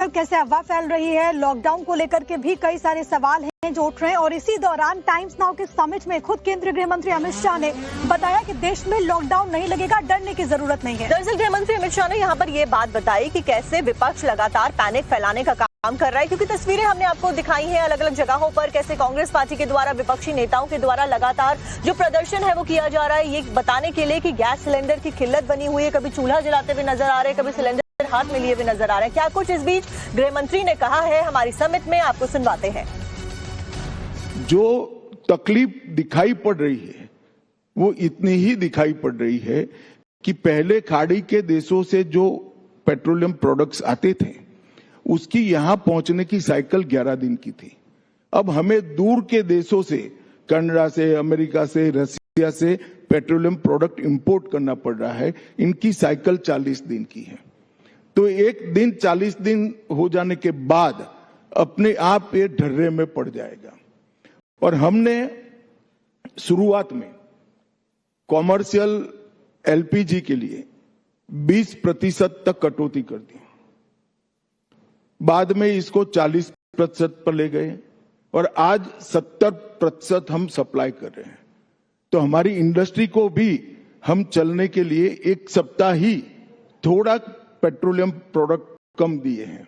कैसे अफवाह फैल रही है, लॉकडाउन को लेकर के भी कई सारे सवाल हैं जो उठ रहे हैं और इसी दौरान टाइम्स नाउ के समिट में खुद केंद्रीय गृह मंत्री अमित शाह ने बताया कि देश में लॉकडाउन नहीं लगेगा, डरने की जरूरत नहीं है। दरअसल गृह मंत्री अमित शाह ने यहाँ पर ये बात बताई कि कैसे विपक्ष लगातार पैनिक फैलाने का काम कर रहा है, क्योंकि तस्वीरें हमने आपको दिखाई हैं अलग अलग जगहों पर, कैसे कांग्रेस पार्टी के द्वारा, विपक्षी नेताओं के द्वारा लगातार जो प्रदर्शन है वो किया जा रहा है, ये बताने के लिए कि गैस सिलेंडर की किल्लत बनी हुई है। कभी चूल्हा जलाते हुए नजर आ रहे हैं, कभी सिलेंडर हाथ में लिए हुए नजर आ रहे हैं। क्या कुछ इस बीच गृह मंत्री ने कहा है, हमारी समिट में आपको सुनवाते हैं। जो तकलीफ दिखाई पड़ रही है वो इतनी ही दिखाई पड़ रही है कि पहले खाड़ी के देशों से जो पेट्रोलियम प्रोडक्ट्स आते थे उसकी यहां पहुंचने की साइकिल 11 दिन की थी। अब हमें दूर के देशों से, कनाडा से, अमेरिका से, रसिया से पेट्रोलियम प्रोडक्ट इंपोर्ट करना पड़ रहा है। इनकी साइकिल 40 दिन की है। तो एक दिन 40 दिन हो जाने के बाद अपने आप ये ढर्रे में पड़ जाएगा। और हमने शुरुआत में कॉमर्शियल एलपीजी के लिए 20% तक कटौती कर दी, बाद में इसको 40% पर ले गए और आज 70% हम सप्लाई कर रहे हैं। तो हमारी इंडस्ट्री को भी हम चलने के लिए एक सप्ताह ही थोड़ा पेट्रोलियम प्रोडक्ट कम दिए हैं।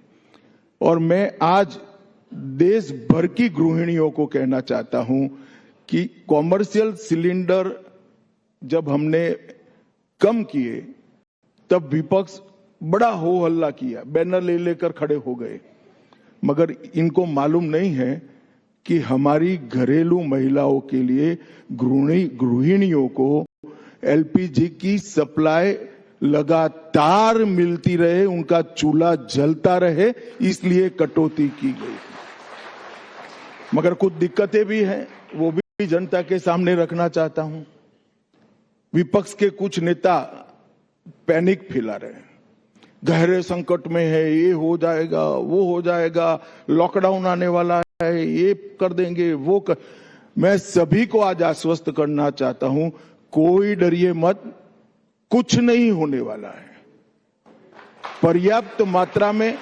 और मैं आज देश भर की गृहिणियों को कहना चाहता हूं कि कॉमर्शियल सिलेंडर जब हमने कम किए तब विपक्ष बड़ा हो हल्ला किया, बैनर ले लेकर खड़े हो गए, मगर इनको मालूम नहीं है कि हमारी घरेलू महिलाओं के लिए, गृहिणियों को एलपीजी की सप्लाई लगातार मिलती रहे, उनका चूल्हा जलता रहे, इसलिए कटौती की गई। मगर कुछ दिक्कतें भी हैं, वो भी जनता के सामने रखना चाहता हूं। विपक्ष के कुछ नेता पैनिक फैला रहे हैं, गहरे संकट में है, ये हो जाएगा, वो हो जाएगा, लॉकडाउन आने वाला है, ये कर देंगे, वो कर। मैं सभी को आज आश्वस्त करना चाहता हूं, कोई डरिए मत, कुछ नहीं होने वाला है। पर्याप्त मात्रा में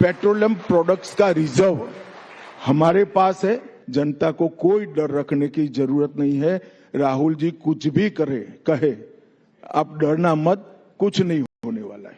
पेट्रोलियम प्रोडक्ट्स का रिजर्व हमारे पास है। जनता को कोई डर रखने की जरूरत नहीं है। राहुल जी कुछ भी कहे, आप डरना मत, कुछ नहीं होने वाला है।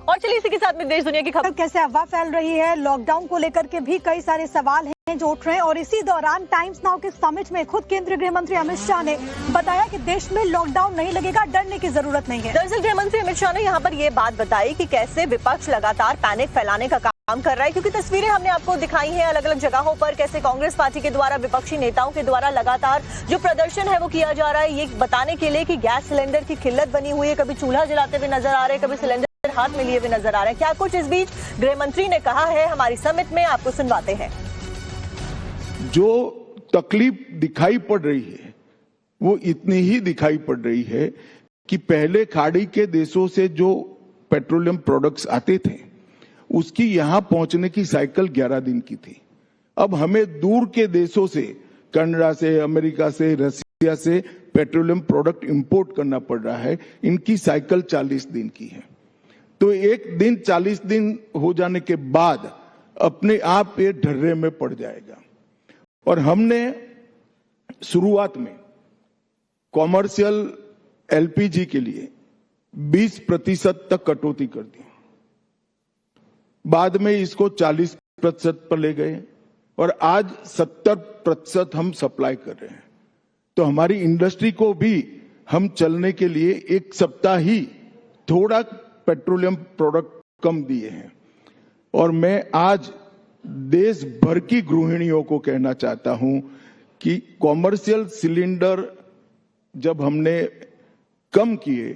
और चलिए इसी के साथ में देश दुनिया की खबर। कैसे अफवाह फैल रही है, लॉकडाउन को लेकर के भी कई सारे सवाल हैं जो उठ रहे हैं और इसी दौरान टाइम्स नाउ के समिट में खुद केंद्रीय गृह मंत्री अमित शाह ने बताया कि देश में लॉकडाउन नहीं लगेगा, डरने की जरूरत नहीं है। दरअसल गृह मंत्री अमित शाह ने यहाँ पर ये बात बताई कि कैसे विपक्ष लगातार पैनिक फैलाने का काम कर रहा है, क्योंकि तस्वीरें हमने आपको दिखाई हैं अलग अलग जगहों पर, कैसे कांग्रेस पार्टी के द्वारा, विपक्षी नेताओं के द्वारा लगातार जो प्रदर्शन है वो किया जा रहा है, ये बताने के लिए कि गैस सिलेंडर की किल्लत बनी हुई है। कभी चूल्हा जलाते हुए नजर आ रहे हैं, कभी सिलेंडर हाथ में लिए हुए नजर आ रहे हैं। क्या कुछ इस बीच गृह मंत्री ने कहा है, हमारी समिट में आपको सुनवाते हैं। जो तकलीफ दिखाई पड़ रही है वो इतनी ही दिखाई पड़ रही है कि पहले खाड़ी के देशों से जो पेट्रोलियम प्रोडक्ट्स आते थे उसकी यहां पहुंचने की साइकिल 11 दिन की थी। अब हमें दूर के देशों से, कनाडा से, अमेरिका से, रसिया से पेट्रोलियम प्रोडक्ट इंपोर्ट करना पड़ रहा है। इनकी साइकिल 40 दिन की है। तो एक दिन 40 दिन हो जाने के बाद अपने आप ये ढर्रे में पड़ जाएगा। और हमने शुरुआत में कॉमर्शियल एलपीजी के लिए 20% तक कटौती कर दी, बाद में इसको 40% पर ले गए और आज 70% हम सप्लाई कर रहे हैं। तो हमारी इंडस्ट्री को भी हम चलने के लिए एक सप्ताह ही थोड़ा पेट्रोलियम प्रोडक्ट कम दिए हैं। और मैं आज देश भर की गृहिणियों को कहना चाहता हूं कि कॉमर्शियल सिलेंडर जब हमने कम किए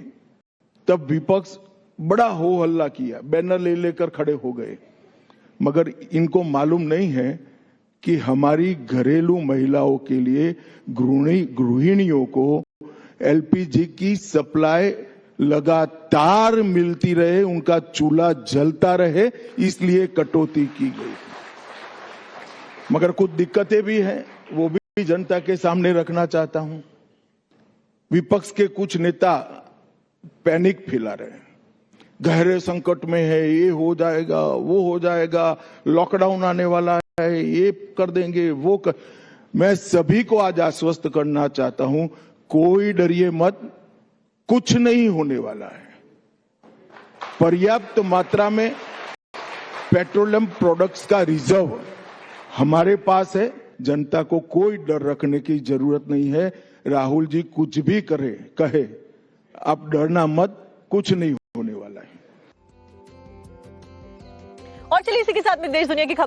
तब विपक्ष बड़ा हो हल्ला किया, बैनर ले लेकर खड़े हो गए, मगर इनको मालूम नहीं है कि हमारी घरेलू महिलाओं के लिए, गृहिणियों को एलपीजी की सप्लाई लगातार मिलती रहे, उनका चूल्हा जलता रहे, इसलिए कटौती की गई। मगर कुछ दिक्कतें भी हैं, वो भी जनता के सामने रखना चाहता हूं। विपक्ष के कुछ नेता पैनिक फैला रहे हैं, गहरे संकट में है, ये हो जाएगा, वो हो जाएगा, लॉकडाउन आने वाला है, ये कर देंगे, वो कर। मैं सभी को आज आश्वस्त करना चाहता हूं, कोई डरिए मत, कुछ नहीं होने वाला है। पर्याप्त मात्रा में पेट्रोलियम प्रोडक्ट्स का रिजर्व हमारे पास है। जनता को कोई डर रखने की जरूरत नहीं है। राहुल जी कुछ भी कहे, आप डरना मत, कुछ नहीं होने वाला है। और चलिए इसी के साथ में देश दुनिया की खबर